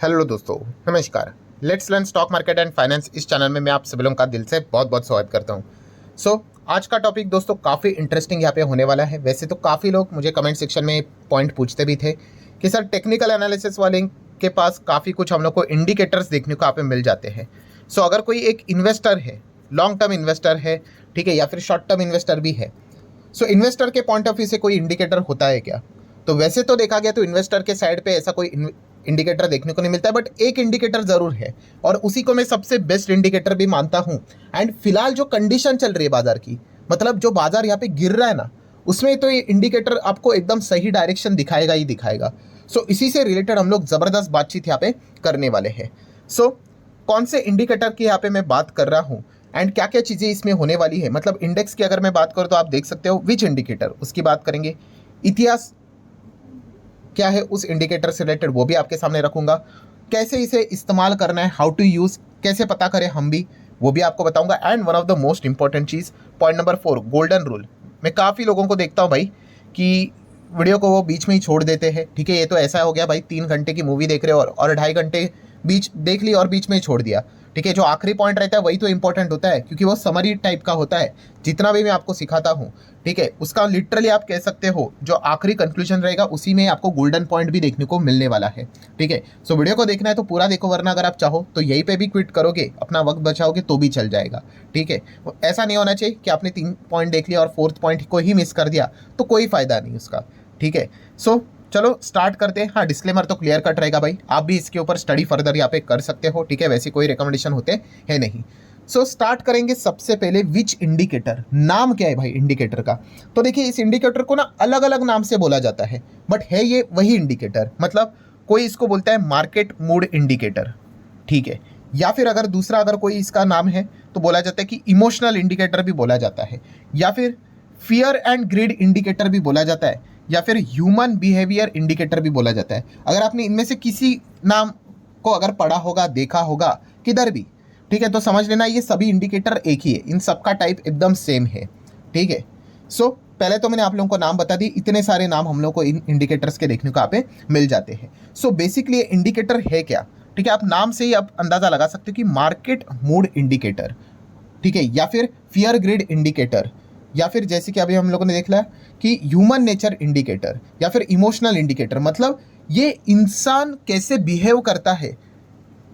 Hello दोस्तों, नमस्कार। Let's learn stock market and finance इस चैनल में मैं आप सभी लोगों का दिल से बहुत बहुत स्वागत करता हूं। आज का टॉपिक दोस्तों काफ़ी इंटरेस्टिंग यहाँ पे होने वाला है। वैसे तो काफ़ी लोग मुझे कमेंट सेक्शन में पॉइंट पूछते भी थे कि सर टेक्निकल एनालिसिस वाले के पास काफ़ी कुछ हम लोग को इंडिकेटर्स देखने को यहाँ पे मिल जाते हैं। अगर कोई एक इन्वेस्टर है, लॉन्ग टर्म इन्वेस्टर है, ठीक है, या फिर शॉर्ट टर्म इन्वेस्टर भी है, इन्वेस्टर के पॉइंट ऑफ व्यू से कोई इंडिकेटर होता है क्या? तो वैसे तो देखा गया तो इन्वेस्टर के साइड पे ऐसा कोई इंडिकेटर देखने को नहीं मिलता है, बट एक इंडिकेटर जरूर है और उसी को मैं सबसे बेस्ट इंडिकेटर भी मानता हूं। एंड फिलहाल जो कंडीशन चल रही है बाजार की, मतलब जो बाजार यहाँ पे गिर रहा है ना, उसमें तो ये इंडिकेटर आपको एकदम सही डायरेक्शन दिखाएगा ही दिखाएगा। इसी से रिलेटेड हम लोग जबरदस्त बातचीत यहाँ पे करने वाले हैं। कौन से इंडिकेटर की यहाँ पे मैं बात कर रहा हूँ एंड क्या क्या चीज़ें इसमें होने वाली है, मतलब इंडेक्स की अगर मैं बात करूँ तो आप देख सकते हो विच इंडिकेटर, उसकी बात करेंगे। इतिहास क्या है उस इंडिकेटर से रिलेटेड वो भी आपके सामने रखूंगा। कैसे इसे इस्तेमाल करना है, हाउ टू यूज़, कैसे पता करें हम भी, वो भी आपको बताऊंगा। And one of the most important cheese, point number 4, golden rule. मैं काफ़ी लोगों को देखता हूँ भाई कि वीडियो को वो बीच में ही छोड़ देते हैं। ठीक है, ये तो ऐसा हो गया भाई, 3 घंटे की मूवी देख रहे हो और 2.5 घंटे बीच देख ली और बीच में ही छोड़ दिया। ठीक है, जो आखिरी पॉइंट रहता है वही तो इंपॉर्टेंट होता है, क्योंकि वो समरी टाइप का होता है। जितना भी मैं आपको सिखाता हूँ, ठीक है, उसका लिटरली आप कह सकते हो जो आखिरी कंक्लूजन रहेगा उसी में आपको गोल्डन पॉइंट भी देखने को मिलने वाला है। ठीक है, वीडियो को देखना है तो पूरा देखो, वरना अगर आप चाहो तो यहीं पे भी क्विट करोगे, अपना वक्त बचाओगे तो भी चल जाएगा। ठीक है, ऐसा नहीं होना चाहिए कि आपने 3 पॉइंट देख लिया और 4th पॉइंट को ही मिस कर दिया, तो कोई फायदा नहीं उसका। ठीक है, चलो स्टार्ट करते हैं। हाँ, डिस्क्लेमर तो क्लियर कट रहेगा भाई, आप भी इसके ऊपर स्टडी फर्दर यहाँ पे कर सकते हो। ठीक है, वैसे कोई रिकमेंडेशन होते हैं नहीं। स्टार्ट करेंगे सबसे पहले विच इंडिकेटर। नाम क्या है भाई इंडिकेटर का? तो देखिए, इस इंडिकेटर को ना अलग अलग नाम से बोला जाता है, बट है ये वही इंडिकेटर। मतलब कोई इसको बोलता है मार्केट मूड इंडिकेटर, ठीक है, या फिर अगर दूसरा अगर कोई इसका नाम है तो बोला जाता है कि इमोशनल इंडिकेटर भी बोला जाता है, या फिर फियर एंड ग्रीड इंडिकेटर भी बोला जाता है, या फिर ह्यूमन बिहेवियर इंडिकेटर भी बोला जाता है। अगर आपने इनमें से किसी नाम को अगर पढ़ा होगा, देखा होगा किधर भी, ठीक है, तो समझ लेना ये सभी इंडिकेटर एक ही है, इन सबका टाइप एकदम सेम है। ठीक है, पहले तो मैंने आप लोगों को नाम बता दी, इतने सारे नाम हम लोग को इन इंडिकेटर्स के देखने को यहाँ पे मिल जाते हैं। बेसिकली इंडिकेटर है क्या? ठीक है, आप नाम से ही आप अंदाजा लगा सकते हो कि मार्केट मूड इंडिकेटर, ठीक है, या फिर फियर ग्रिड इंडिकेटर, या फिर जैसे कि अभी हम लोगों ने देख लिया कि ह्यूमन नेचर इंडिकेटर, या फिर इमोशनल इंडिकेटर। मतलब ये इंसान कैसे बिहेव करता है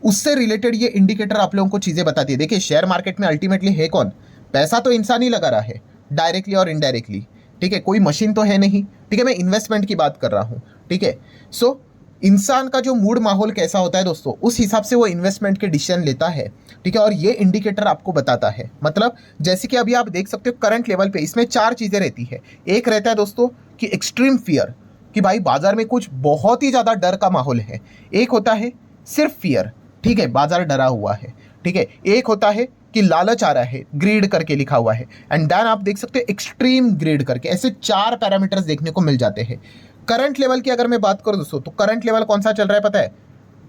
उससे रिलेटेड ये इंडिकेटर आप लोगों को चीज़ें बताती है। देखिए, शेयर मार्केट में अल्टीमेटली है कौन? पैसा तो इंसान ही लगा रहा है, डायरेक्टली और इनडायरेक्टली। ठीक है, कोई मशीन तो है नहीं। ठीक है, मैं इन्वेस्टमेंट की बात कर रहा हूँ। ठीक है, इंसान का जो मूड माहौल कैसा होता है दोस्तों, उस हिसाब से वो इन्वेस्टमेंट के डिसीजन लेता है। ठीक है, और ये इंडिकेटर आपको बताता है। मतलब जैसे कि अभी आप देख सकते हो करंट लेवल पे इसमें 4 चीज़ें रहती है। एक रहता है दोस्तों कि एक्सट्रीम फियर, कि भाई बाजार में कुछ बहुत ही ज़्यादा डर का माहौल है। एक होता है सिर्फ फियर, ठीक है, बाजार डरा हुआ है। ठीक है, एक होता है कि लालच आ रहा है, ग्रीड करके लिखा हुआ है। एंड देन आप देख सकते हो एक्सट्रीम ग्रीड करके। ऐसे 4 पैरामीटर्स देखने को मिल जाते हैं। करंट लेवल की अगर मैं बात करूं दोस्तों, तो करंट लेवल कौन सा चल रहा है पता है?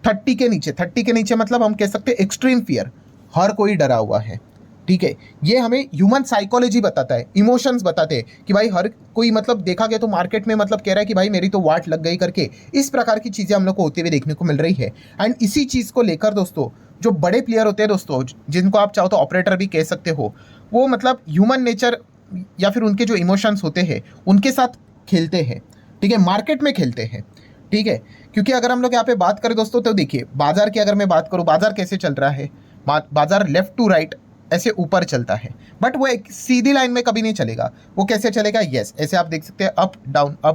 30 के नीचे। 30 के नीचे मतलब हम कह सकते हैं एक्सट्रीम फियर, हर कोई डरा हुआ है। ठीक है, ये हमें ह्यूमन साइकोलॉजी बताता है, इमोशंस बताते हैं कि भाई हर कोई, मतलब देखा गया तो मार्केट में मतलब कह रहा है कि भाई मेरी तो वाट लग गई करके। इस प्रकार की चीज़ें हम लोग को होते हुए देखने को मिल रही है। एंड इसी चीज़ को लेकर दोस्तों जो बड़े प्लेयर होते हैं दोस्तों, जिनको आप चाहो तो ऑपरेटर भी कह सकते हो, वो मतलब ह्यूमन नेचर या फिर उनके जो इमोशंस होते हैं उनके साथ खेलते हैं। ठीक है, मार्केट में खेलते हैं। ठीक है, क्योंकि अगर हम लोग यहाँ पे बात करें दोस्तों, तो देखिए बाजार की अगर मैं बात करूँ, बाजार कैसे चल रहा है? बाजार लेफ्ट टू राइट ऐसे ऊपर चलता है, बट वो एक सीधी लाइन में कभी नहीं चलेगा। वो कैसे चलेगा? यस, ऐसे आप देख सकते हैं, अप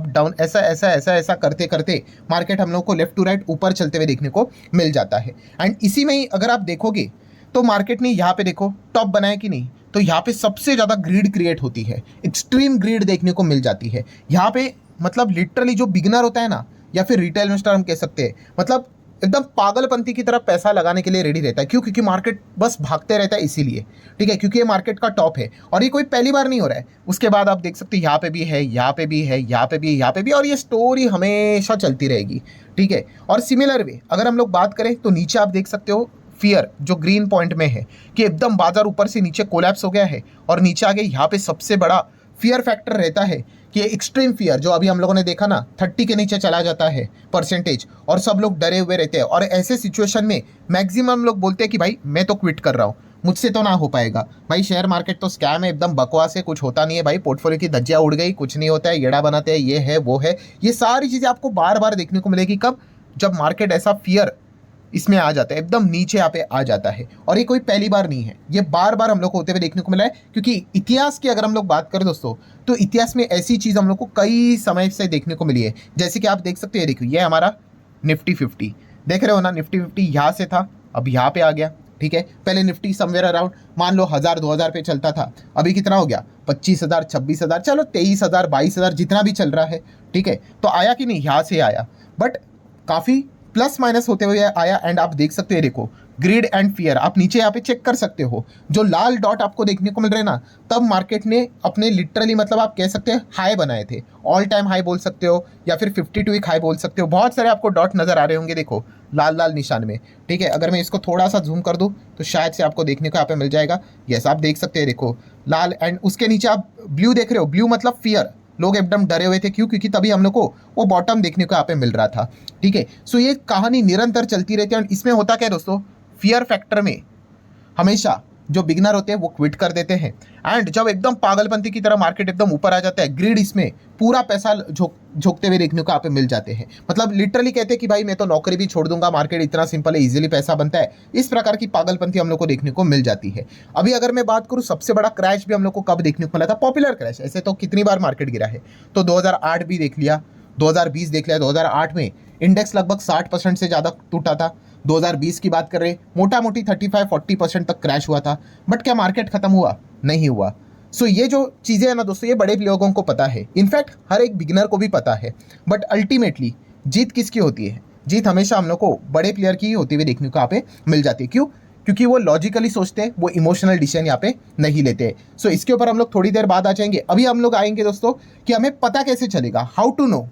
डाउन, ऐसा ऐसा ऐसा ऐसा करते करते मार्केट हम लोग को लेफ्ट टू राइट ऊपर चलते हुए देखने को मिल जाता है। एंड इसी में ही अगर आप देखोगे तो मार्केट ने यहाँ पे देखो टॉप बनाया कि नहीं, तो यहाँ पे सबसे ज़्यादा ग्रीड क्रिएट होती है, एक्सट्रीम ग्रीड देखने को मिल जाती है यहाँ पे। मतलब लिटरली जो बिगिनर होता है ना, या फिर रिटेल इन्वेस्टर हम कह सकते हैं, मतलब एकदम पागलपंती की तरह पैसा लगाने के लिए रेडी रहता है। क्यों? क्योंकि मार्केट बस भागते रहता है इसीलिए। ठीक है, क्योंकि ये मार्केट का टॉप है और ये कोई पहली बार नहीं हो रहा है। उसके बाद आप देख सकते हैं यहाँ पे भी है, यहाँ पे भी है, यहाँ पे भी, यहाँ पे भी, और ये स्टोरी हमेशा चलती रहेगी। ठीक है, और सिमिलर वे अगर हम लोग बात करें तो नीचे आप देख सकते हो फियर जो ग्रीन पॉइंट में है, कि एकदम बाजार ऊपर से नीचे कोलैप्स हो गया है और नीचे आगे यहाँ पे सबसे बड़ा फियर फैक्टर रहता है कि एक्सट्रीम फियर जो अभी हम लोगों ने देखा ना 30 के नीचे चला जाता है परसेंटेज, और सब लोग डरे हुए रहते हैं, और ऐसे सिचुएशन में मैक्सिमम लोग बोलते हैं कि भाई मैं तो क्विट कर रहा हूँ, मुझसे तो ना हो पाएगा भाई, शेयर मार्केट तो स्कैम है, एकदम बकवास है, कुछ होता नहीं है भाई, पोर्टफोलियो की धज्जियां उड़ गई, कुछ नहीं होता है, येड़ा बनाते हैं, ये है वो है। ये सारी चीज़ें आपको बार बार देखने को मिलेगी कब, जब मार्केट ऐसा फियर इसमें आ जाता है, एकदम नीचे यहाँ पे आ जाता है। और ये कोई पहली बार नहीं है, ये बार बार हम लोग को होते हुए देखने को मिला है, क्योंकि इतिहास की अगर हम लोग बात करें दोस्तों, तो इतिहास में ऐसी चीज़ हम लोग को कई समय से देखने को मिली है। जैसे कि आप देख सकते हैं, देखिए ये हमारा निफ्टी 50 देख रहे हो ना, निफ्टी 50 यहाँ से था, अब यहाँ पे आ गया, ठीक है। पहले निफ्टी समवेयर अराउंड मान लो 1000-2000 पे चलता था, अभी कितना हो गया 25,000 26,000, चलो 23,000 22,000 जितना भी चल रहा है, ठीक है। तो आया कि नहीं, यहाँ से आया, बट काफ़ी प्लस माइनस होते हुए आया। एंड आप देख सकते हैं, देखो ग्रीड एंड फियर, आप नीचे यहाँ पे चेक कर सकते हो, जो लाल डॉट आपको देखने को मिल रहे हैं ना, तब मार्केट ने अपने लिटरली मतलब आप कह सकते हैं हाई बनाए थे, ऑल टाइम हाई बोल सकते हो, या फिर 52 वीक हाई बोल सकते हो। बहुत सारे आपको डॉट नजर आ रहे होंगे, देखो लाल लाल निशान में, ठीक है। अगर मैं इसको थोड़ा सा जूम कर दूं तो शायद से आपको देखने को यहाँ पे मिल जाएगा। यस, आप देख सकते हैं, देखो लाल, एंड उसके नीचे आप ब्लू देख रहे हो, ब्लू मतलब फियर, लोग एकदम डरे हुए थे, क्यों, क्योंकि तभी हम लोग को वो बॉटम देखने को यहाँ पे मिल रहा था, ठीक है। सो ये कहानी निरंतर चलती रहती है। और इसमें होता क्या है दोस्तों, फियर फैक्टर में हमेशा जो बिगनर होते हैं वो क्विट कर देते हैं, एंड जब एकदम पागलपंती की तरह मार्केट एकदम ऊपर आ जाता है, ग्रीड इसमें पूरा पैसा झोंकते हुए देखने को यहाँ पे मिल जाते हैं। मतलब लिटरली कहते हैं कि भाई मैं तो नौकरी भी छोड़ दूंगा, मार्केट इतना सिंपल है, इजीली पैसा बनता है। इस प्रकार की पागलपंती हम लोग को देखने को मिल जाती है। अभी अगर मैं बात करूँ, सबसे बड़ा क्रैश भी हम लोग को कब देखने को मिला था, पॉपुलर क्रैश, ऐसे तो कितनी बार मार्केट गिरा है, तो 2008 भी देख लिया, 2020 देख लिया। 2008 में इंडेक्स लगभग 60% से ज़्यादा टूटा था। 2020 की बात कर रहे, मोटा मोटी 35-40% तक क्रैश हुआ था। बट क्या मार्केट खत्म हुआ? नहीं हुआ। सो ये जो चीज़ें हैं ना दोस्तों, ये बड़े लोगों को पता है, इनफैक्ट हर एक बिगिनर को भी पता है। बट अल्टीमेटली जीत किसकी होती है? जीत हमेशा हम लोग को बड़े प्लेयर की होती हुई देखने को यहाँ पे मिल जाती है। क्यों? क्योंकि वो लॉजिकली सोचते हैं, वो इमोशनल डिसीजन यहाँ पे नहीं लेते। सो इसके ऊपर हम लोग थोड़ी देर बाद आ जाएंगे। अभी हम लोग आएंगे दोस्तों कि हमें पता कैसे चलेगा, हाउ टू नो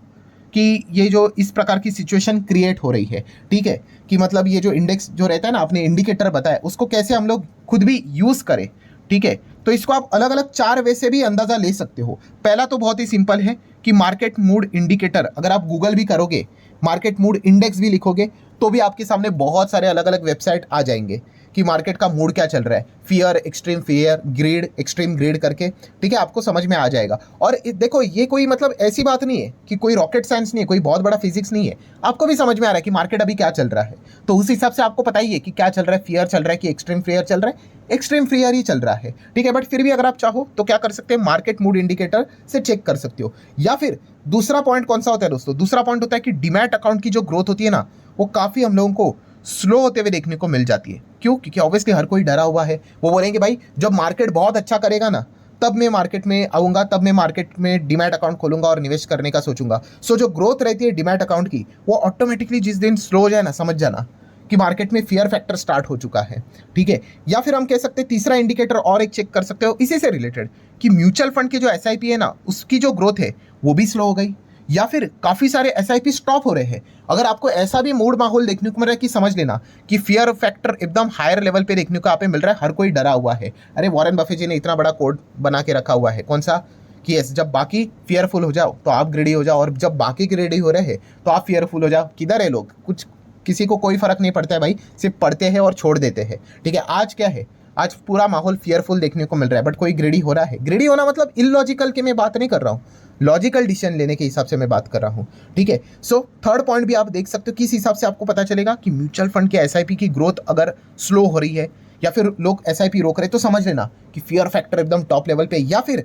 कि ये जो इस प्रकार की सिचुएशन क्रिएट हो रही है, ठीक है, कि मतलब ये जो इंडेक्स जो रहता है ना, आपने इंडिकेटर बताया, उसको कैसे हम लोग खुद भी यूज़ करें, ठीक है। तो इसको आप अलग अलग 4 वे से भी अंदाज़ा ले सकते हो। पहला तो बहुत ही सिंपल है कि मार्केट मूड इंडिकेटर, अगर आप गूगल भी करोगे, मार्केट मूड इंडेक्स भी लिखोगे, तो भी आपके सामने बहुत सारे अलग अलग वेबसाइट आ जाएंगे कि मार्केट का मूड क्या चल रहा है, fear, extreme fear, greed, extreme greed करके, ठीक है, आपको समझ में आ जाएगा। और देखो ये कोई मतलब ऐसी बात नहीं है कि कोई रॉकेट साइंस नहीं है, कोई बहुत बड़ा फिजिक्स नहीं है, आपको भी समझ में आ रहा है कि मार्केट अभी क्या चल रहा है। तो उस हिसाब से आपको पता ही है कि क्या चल रहा है, फियर चल रहा है कि एक्सट्रीम फियर चल रहा है, एक्सट्रीम फियर ही चल रहा है, ठीक है। बट फिर भी अगर आप चाहो तो क्या कर सकते हैं, मार्केट मूड इंडिकेटर से चेक कर सकते हो। या फिर दूसरा पॉइंट कौन सा होता है दोस्तों? दूसरा पॉइंट होता है कि डीमैट अकाउंट की जो ग्रोथ होती है ना, वो काफ़ी हम लोगों को स्लो होते हुए देखने को मिल जाती है। क्यों? क्योंकि ऑब्वियसली हर कोई डरा हुआ है। वो बोलेंगे भाई जब मार्केट बहुत अच्छा करेगा ना, तब मैं मार्केट में आऊँगा, तब मैं मार्केट में डीमैट अकाउंट खोलूंगा और निवेश करने का सोचूंगा। सो जो ग्रोथ रहती है डीमैट अकाउंट की, वो ऑटोमेटिकली जिस दिन स्लो हो जाए ना, समझ जाना कि मार्केट में फियर फैक्टर स्टार्ट हो चुका है, ठीक है। या फिर हम कह सकते हैं तीसरा इंडिकेटर और एक चेक कर सकते हो इसी से रिलेटेड, कि म्यूचुअल फंड के जो SIP है ना, उसकी जो ग्रोथ है वो भी स्लो हो गई, या फिर काफ़ी सारे SIP स्टॉप हो रहे हैं। अगर आपको ऐसा भी मूड माहौल देखने को मिल रहा है कि समझ लेना कि फियर फैक्टर एकदम हायर लेवल पे देखने को यहाँ पे मिल रहा है, हर कोई डरा हुआ है। अरे वॉरेन बफेट जी ने इतना बड़ा कोड बना के रखा हुआ है, कौन सा, कि यस, जब बाकी फियरफुल हो जाओ तो आप ग्रेडी हो जाओ, और जब बाकी ग्रेडी हो रहे हैं तो आप फियरफुल हो जाओ। किधर है लोग? कुछ किसी को कोई फर्क नहीं पड़ता है भाई, सिर्फ पढ़ते हैं और छोड़ देते हैं, ठीक है। आज क्या है, आज पूरा माहौल फियरफुल देखने को मिल रहा है, बट कोई ग्रेडी हो रहा है। ग्रेडी होना मतलब इलॉजिकल की मैं बात नहीं कर रहा हूँ, लॉजिकल डिसीजन लेने के हिसाब से मैं बात कर रहा हूँ, ठीक है। सो थर्ड पॉइंट भी आप देख सकते हो, किस हिसाब से आपको पता चलेगा कि म्यूचुअल फंड के SIP की ग्रोथ अगर स्लो हो रही है, या फिर लोग SIP रोक रहे, तो समझ लेना कि फियर फैक्टर एकदम टॉप लेवल पे। या फिर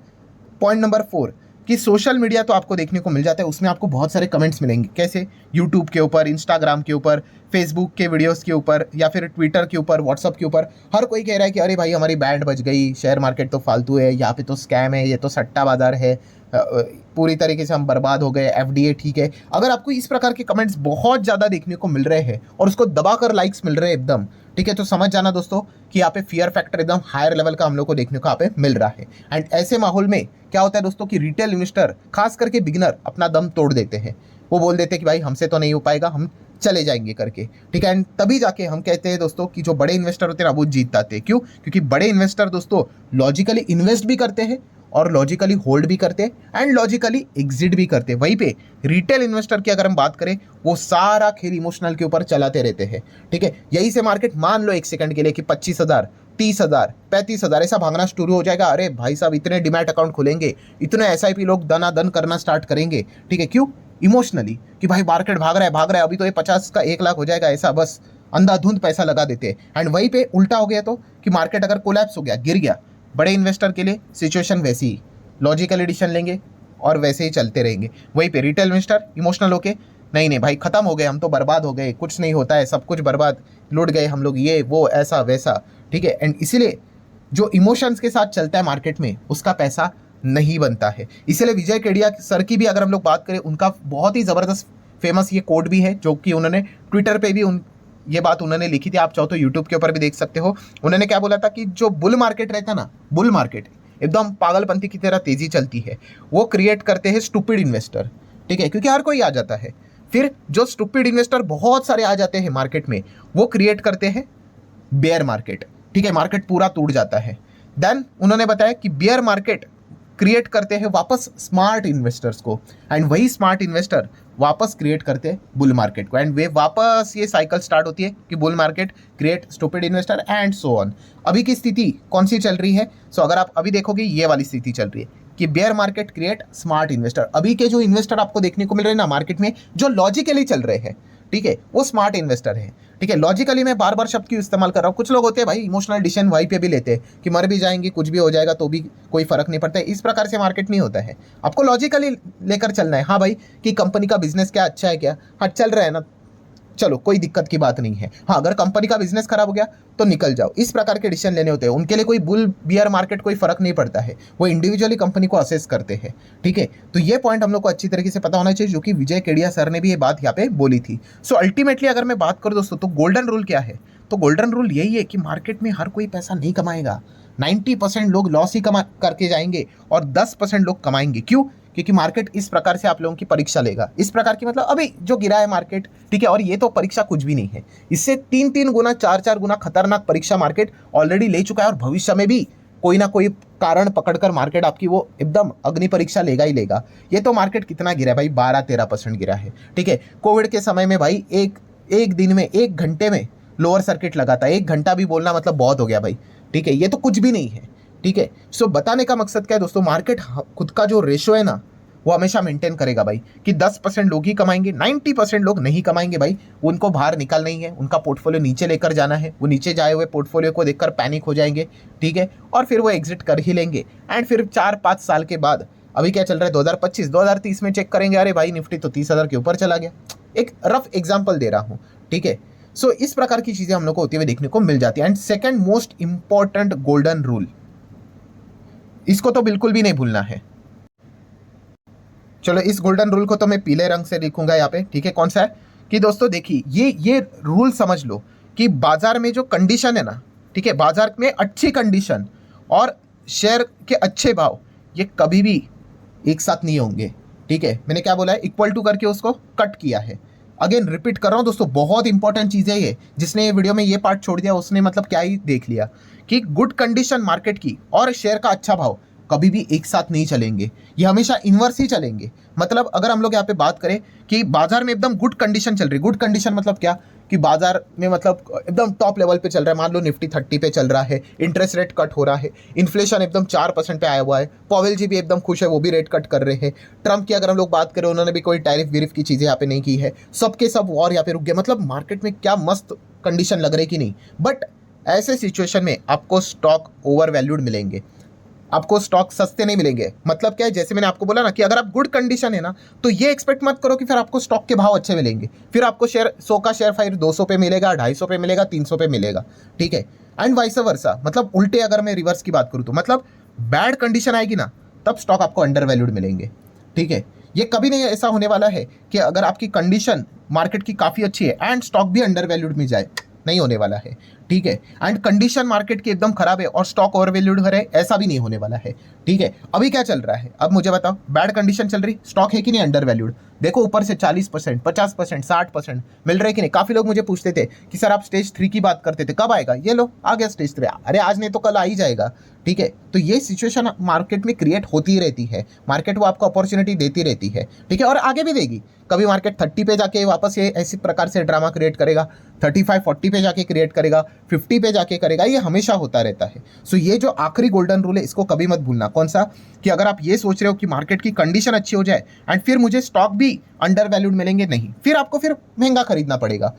पॉइंट नंबर 4 कि सोशल मीडिया तो आपको देखने को मिल जाता है, उसमें आपको बहुत सारे कमेंट्स मिलेंगे। कैसे? यूट्यूब के ऊपर, इंस्टाग्राम के ऊपर, फेसबुक के वीडियोस के ऊपर, या फिर ट्विटर के ऊपर, व्हाट्सअप के ऊपर, हर कोई कह रहा है कि अरे भाई हमारी बैंड बज गई, शेयर मार्केट तो फालतू है, यहाँ पे तो स्कैम है, ये तो सट्टा बाजार है, पूरी तरीके से हम बर्बाद हो गए, FDA ठीक है। अगर आपको इस प्रकार के कमेंट्स बहुत ज़्यादा देखने को मिल रहे हैं और उसको दबाकर लाइक्स मिल रहे हैं एकदम, ठीक है, तो समझ जाना दोस्तों कि यहाँ पे फियर फैक्टर एकदम हायर लेवल का हम लोग को देखने को यहाँ पे मिल रहा है। एंड ऐसे माहौल में क्या होता है दोस्तों कि रिटेल इन्वेस्टर, खास करके बिगिनर, अपना दम तोड़ देते हैं। वो बोल देते हैं कि भाई हमसे तो नहीं हो पाएगा, हम चले जाएंगे करके, ठीक है। एंड तभी जाके हम कहते हैं दोस्तों कि जो बड़े इन्वेस्टर होते हैं ना, वो जीत जाते हैं। क्यों? क्योंकि बड़े इन्वेस्टर दोस्तों लॉजिकली इन्वेस्ट भी करते हैं और लॉजिकली होल्ड भी करते एंड लॉजिकली एग्जिट भी करते। वहीं पे रिटेल इन्वेस्टर की अगर हम बात करें, वो सारा खेल इमोशनल के ऊपर चलाते रहते हैं, ठीक है। यही से मार्केट मान लो एक सेकंड के लिए कि 25,000, 30,000, 35,000 ऐसा भागना शुरू हो जाएगा। अरे भाई साहब, इतने डीमैट अकाउंट खुलेंगे, इतने एसआईपी लोग दनादन करना स्टार्ट करेंगे, ठीक है। क्यों? इमोशनली, कि भाई मार्केट भाग रहा है, अभी तो ये 50 का 1 लाख हो जाएगा, ऐसा बस अंधाधुंध पैसा लगा देते हैं। एंड वहीं पे उल्टा हो गया तो कि मार्केट अगर कोलैप्स हो गया, गिर गया, बड़े इन्वेस्टर के लिए सिचुएशन वैसी ही, लॉजिकल एडिशन लेंगे और वैसे ही चलते रहेंगे। वहीं पे रिटेल इन्वेस्टर इमोशनल होके, नहीं नहीं भाई खत्म हो गए, हम तो बर्बाद हो गए, कुछ नहीं होता है, सब कुछ बर्बाद, लुट गए हम लोग, ये वो ऐसा वैसा, ठीक है। एंड इसीलिए जो इमोशंस के साथ चलता है मार्केट में, उसका पैसा नहीं बनता है। इसीलिए विजय केडिया सर की भी अगर हम लोग बात करें, उनका बहुत ही ज़बरदस्त फेमस ये कोड भी है, जो कि उन्होंने ट्विटर पे भी ये बात उन्होंने लिखी थी, आप चाहो तो यूट्यूब के ऊपर भी देख सकते हो। उन्होंने क्या बोला था कि जो बुल मार्केट रहता ना, बुल मार्केट एकदम पागलपंथी की तरह तेजी चलती है, वो क्रिएट करते हैं स्टूपिड इन्वेस्टर, ठीक है, क्योंकि हर कोई आ जाता है। फिर जो स्टूपिड इन्वेस्टर बहुत सारे आ जाते हैं मार्केट में, वो क्रिएट करते हैं बेयर मार्केट, ठीक है, मार्केट पूरा टूट जाता है। देन उन्होंने बताया कि बेयर मार्केट क्रिएट करते हैं वापस स्मार्ट इन्वेस्टर्स को, एंड वही स्मार्ट इन्वेस्टर वापस क्रिएट करते हैं बुल मार्केट को, एंड वे वापस ये साइकिल स्टार्ट होती है कि bull market create stupid investor and so on. अभी की स्थिति कौन सी चल रही है? सो अगर आप अभी देखोगे, ये वाली स्थिति चल रही है कि bear market create smart investor. अभी के जो इन्वेस्टर आपको देखने को मिल रहे हैं ना मार्केट में, जो लॉजिकली चल रहे हैं, ठीक है, वो स्मार्ट इन्वेस्टर है, ठीक है। लॉजिकली मैं बार बार शब्द क्यों इस्तेमाल कर रहा हूँ? कुछ लोग होते हैं भाई इमोशनल डिसीजन वहीं पे भी लेते हैं कि मर भी जाएंगे, कुछ भी हो जाएगा तो भी कोई फर्क नहीं पड़ता है। इस प्रकार से मार्केट नहीं होता है, आपको लॉजिकली लेकर चलना है। हाँ भाई, कि कंपनी का बिजनेस क्या अच्छा है क्या, हाँ चल रहा है ना, चलो कोई दिक्कत की बात नहीं है। हाँ, अगर कंपनी का बिजनेस खराब हो गया तो निकल जाओ, इस प्रकार के डिसीजन लेने होते हैं। उनके लिए कोई बुल बियर मार्केट कोई फर्क नहीं पड़ता है, वो इंडिविजुअली कंपनी को असेस करते हैं, ठीक है। तो ये पॉइंट हम लोग को अच्छी तरीके से पता होना चाहिए, जो कि विजय केडिया सर ने भी ये बात यहाँ पे बोली थी। सो अल्टीमेटली अगर मैं बात करूँ दोस्तों, तो गोल्डन रूल क्या है? तो गोल्डन रूल यही है कि मार्केट में हर कोई पैसा नहीं कमाएगा, 90% लोग लॉस ही कमा करके जाएंगे और 10% लोग कमाएंगे। क्यों? क्योंकि मार्केट इस प्रकार से आप लोगों की परीक्षा लेगा। इस प्रकार की मतलब अभी जो गिरा है मार्केट, ठीक है, और ये तो परीक्षा कुछ भी नहीं है, इससे 3-3 गुना 4-4 गुना खतरनाक परीक्षा मार्केट ऑलरेडी ले चुका है, और भविष्य में भी कोई ना कोई कारण पकड़कर मार्केट आपकी वो एकदम अग्नि परीक्षा लेगा ही लेगा। ये तो मार्केट कितना गिरा है भाई? 12-13% गिरा है, ठीक है। कोविड के समय में भाई एक दिन में 1 घंटे में लोअर सर्किट लगा था। 1 घंटा भी बोलना मतलब बहुत हो गया भाई, ठीक है, ये तो कुछ भी नहीं है, ठीक है। सो बताने का मकसद क्या है दोस्तों, मार्केट खुद का जो रेशो है ना, वो हमेशा मेंटेन करेगा भाई, कि 10% लोग ही कमाएंगे, 90% लोग नहीं कमाएंगे भाई। उनको बाहर निकालना ही है, उनका पोर्टफोलियो नीचे लेकर जाना है। वो नीचे जाए हुए पोर्टफोलियो को देखकर पैनिक हो जाएंगे, ठीक है, और फिर वो एग्जिट कर ही लेंगे। एंड फिर 4-5 साल के बाद, अभी क्या चल रहा है 2025, 2030 में चेक करेंगे, अरे भाई निफ्टी तो 30,000 के ऊपर चला गया। एक रफ एग्जाम्पल दे रहा हूँ, ठीक है। सो इस प्रकार की चीज़ें हम लोग को होती हुई देखने को मिल जाती है। And second most important golden rule, इसको तो बिल्कुल भी नहीं भूलना है। चलो, इस गोल्डन रूल को तो मैं पीले रंग से लिखूंगा यहाँ पे, ठीक है। कौन सा है? कि दोस्तों देखिए, ये रूल समझ लो कि बाजार में जो कंडीशन है ना, ठीक है, बाजार में अच्छी कंडीशन और शेयर के अच्छे भाव, ये कभी भी एक साथ नहीं होंगे, ठीक है। मैंने क्या बोला है? इक्वल टू करके उसको कट किया है। अगेन रिपीट कर रहा हूँ दोस्तों, बहुत इंपॉर्टेंट चीज़ है ये। जिसने ये वीडियो में ये पार्ट छोड़ दिया, उसने मतलब क्या ही देख लिया कि गुड कंडीशन मार्केट की और शेयर का अच्छा भाव कभी भी एक साथ नहीं चलेंगे, ये हमेशा इन्वर्स ही चलेंगे। मतलब अगर हम लोग यहाँ पे बात करें कि बाजार में एकदम गुड कंडीशन चल रही, गुड कंडीशन मतलब क्या, कि बाजार में मतलब एकदम टॉप लेवल पे चल रहा है, मान लो निफ्टी 30 पे चल रहा है, इंटरेस्ट रेट कट हो रहा है, इन्फ्लेशन एकदम 4% पे आया हुआ है, पॉवेल जी भी एकदम खुश है, वो भी रेट कट कर रहे हैं। ट्रम्प की अगर हम लोग बात करें, उन्होंने भी कोई टैरिफ विरिफ की चीज़ें यहाँ पे नहीं की है, सबके सब वॉर यहाँ पे रुक गया। मतलब मार्केट में क्या मस्त कंडीशन लग रही कि नहीं। बट ऐसे सिचुएशन में आपको स्टॉक ओवर वैल्यूड मिलेंगे, आपको स्टॉक सस्ते नहीं मिलेंगे। मतलब क्या है, जैसे मैंने आपको बोला ना कि अगर आप गुड कंडीशन है ना, तो ये एक्सपेक्ट मत करो कि फिर आपको स्टॉक के भाव अच्छे मिलेंगे, फिर आपको शेयर 100 का शेयर फिर 200 पे मिलेगा, 250 पे मिलेगा, 300 पे मिलेगा, ठीक है। एंड वाइस वर्सा, मतलब उल्टे अगर मैं रिवर्स की बात करूँ तो मतलब बैड कंडीशन आएगी ना, तब स्टॉक आपको अंडर वैल्यूड मिलेंगे, ठीक है। ये कभी नहीं ऐसा होने वाला है कि अगर आपकी कंडीशन मार्केट की काफ़ी अच्छी है एंड स्टॉक भी अंडर वैल्यूड में जाए, नहीं होने वाला है, ठीक है। एंड कंडीशन मार्केट की एकदम खराब है और स्टॉक ओवर वैल्यूड हो रहा है, ऐसा भी नहीं होने वाला है, ठीक है। अभी क्या चल रहा है, अब मुझे बताओ, बैड कंडीशन चल रही, स्टॉक है कि नहीं अंडर वैल्यूड? देखो ऊपर से 40%, 50%, 60% मिल रहे कि नहीं। काफ़ी लोग मुझे पूछते थे कि सर आप स्टेज 3 की बात करते थे, कब आएगा? ये लो आ गया स्टेज 3। अरे आज नहीं तो कल आ ही जाएगा, ठीक है। तो ये सिचुएशन मार्केट में क्रिएट होती रहती है, मार्केट वो आपको अपॉर्चुनिटी देती रहती है, ठीक है, और आगे भी देगी। कभी मार्केट 30 पे जाके वापस ये ऐसी प्रकार से ड्रामा क्रिएट करेगा, 35, 40 पे जाके क्रिएट करेगा, 50 पे जाके करेगा, ये हमेशा होता रहता है। सो ये जो आखिरी गोल्डन रूल है इसको कभी मत भूलना। कौन सा? कि अगर आप ये सोच रहे हो कि मार्केट की कंडीशन अच्छी हो जाए एंड फिर मुझे स्टॉक भी अंडर वैल्यूड मिलेंगे, नहीं, फिर आपको फिर महंगा खरीदना पड़ेगा,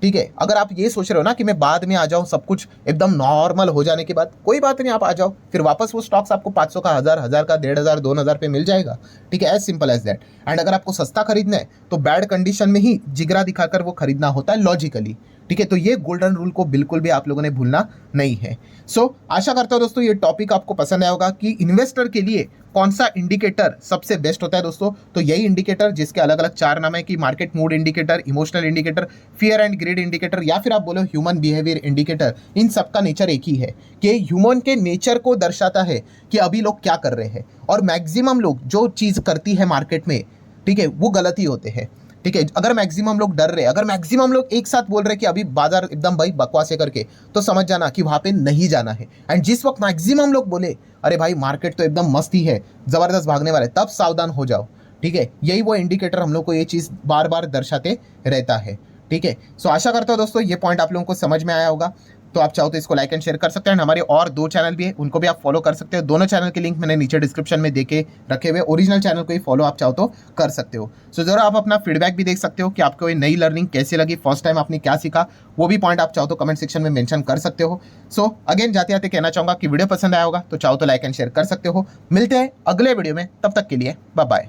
ठीक है। अगर आप ये सोच रहे हो ना कि मैं बाद में आ जाऊं, सब कुछ एकदम नॉर्मल हो जाने के बाद, कोई बात नहीं, आप आ जाओ, फिर वापस वो स्टॉक्स आपको 500 का, 1000 का, 1500, 2000 पे मिल जाएगा, ठीक है। As simple as that. And अगर आपको सस्ता खरीदना है तो बैड कंडीशन में ही जिगरा दिखाकर वो खरीदना होता है लॉजिकली, ठीक है। तो ये गोल्डन रूल को बिल्कुल भी आप लोगों ने भूलना नहीं है। सो आशा करता हूं दोस्तों ये टॉपिक आपको पसंद आया होगा कि इन्वेस्टर के लिए कौन सा इंडिकेटर सबसे बेस्ट होता है दोस्तों। तो यही इंडिकेटर जिसके अलग अलग 4 नाम है कि market mood indicator, emotional indicator, fear and greed indicator, या फिर आप बोलो ह्यूमन बिहेवियर इंडिकेटर। इन सब का नेचर एक ही है कि ह्यूमन के नेचर को दर्शाता है कि अभी लोग क्या कर रहे हैं, और मैक्सिमम लोग जो चीज़ करती है मार्केट में, ठीक है, वो गलत ही होते हैं, ठीक है। अगर मैक्सिमम लोग डर रहे, अगर मैक्सिमम लोग एक साथ बोल रहे कि अभी बाजार एकदम भाई बकवास है करके, तो समझ जाना कि वहां पे नहीं जाना है। एंड जिस वक्त मैक्सिमम लोग बोले अरे भाई मार्केट तो एकदम मस्त ही है, जबरदस्त भागने वाला है, तब सावधान हो जाओ, ठीक है। यही वो इंडिकेटर हम लोग को ये चीज़ बार बार दर्शाते रहता है, ठीक है। सो आशा करता हूँ दोस्तों ये पॉइंट आप लोगों को समझ में आया होगा। तो आप चाहो तो इसको लाइक एंड शेयर कर सकते हैं। हमारे और 2 चैनल भी है, उनको भी आप फॉलो कर सकते हो। दोनों चैनल के लिंक मैंने नीचे डिस्क्रिप्शन में देके रखे हुए। ओरिजिनल चैनल को ही फॉलो आप चाहो तो कर सकते हो। सो जरा आप अपना फीडबैक भी देख सकते हो कि आपको ये नई लर्निंग कैसी लगी, फर्स्ट टाइम आपने क्या सीखा, वो भी पॉइंट आप चाहो तो कमेंट सेक्शन में मेंशन कर सकते हो। सो अगेन जाते जाते कहना चाहूँगा कि वीडियो पसंद आया होगा तो चाहो तो लाइक एंड शेयर कर सकते हो। मिलते हैं अगले वीडियो में, तब तक के लिए बाय बाय।